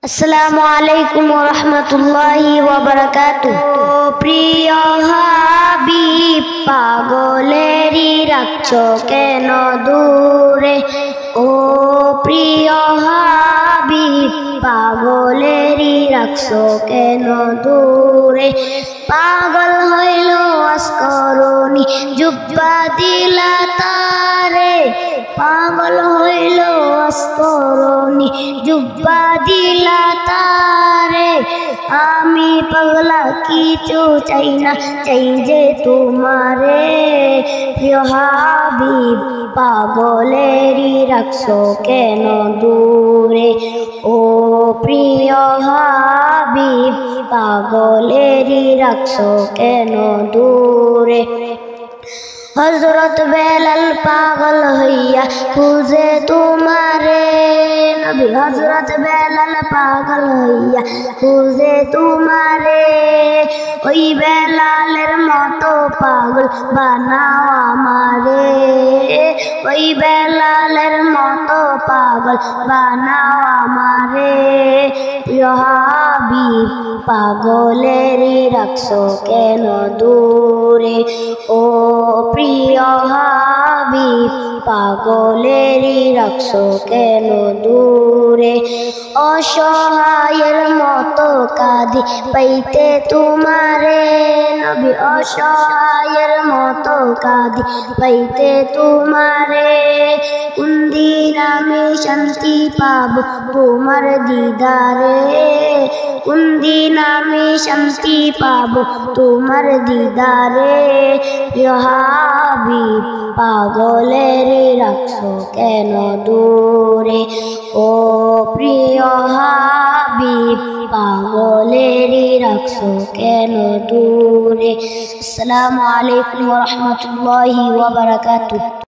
আসসালামু আলাইকুম ওয়া রাহমাতুল্লাহি ওয়া বারাকাতুহু। প্রিয় হাবিব পাগলেরই রাখছো কেন দূরে, ও প্রিয় হাবিব পাগলেরই রাখছো কেন দূরে। পাগল হইল আসকরণী জুব্বা দিলা তারে, পাগল হইল আসকরণী জুব্বা দিলা তারে। আমি পাগলা কিছু চাই না, চাই যে তোমারে। প্রিয় হাবিব পাগলেরই রাখছো কেন দূরে, ও প্রিয় হাবিব পাগলেরই রাখছো কেন দূরে। হযরত বেলাল পাগল হইয়া খুঁজে তোমারে নবী, হযরত বেলাল পাগল হইয়া খুঁজে তোমারে। ওই বেলালের মতো পাগল বানাও আমারে, ওই বেলালের মতো পাগল বানাও আমারে। প্রিয় হাবিব পাগলেরই রাখছো কেন দূরে, ও প্রিয় হাবিব পাগলেরই রাখছো কেন দূরে। অসহায়ের মতো কাঁদি পাইতে তোমারে নবী, অসহায়ের মতো কাঁদি পাইতে তোমারে। কোন দিন আমি শান্তি পাব তোমার দিদারে, কোন দিন আমি শান্তি পাব তোমার দিদারে। প্রিয় হাবিব পাগলেরই রাখছো কেন দূরে, ও প্রিয় হাবিব পাগলেরই রাখছো কেন দূরে। আসসালামু আলাইকুম ওয়া রাহমাতুল্লাহি ওয়া বারাকাতুহু।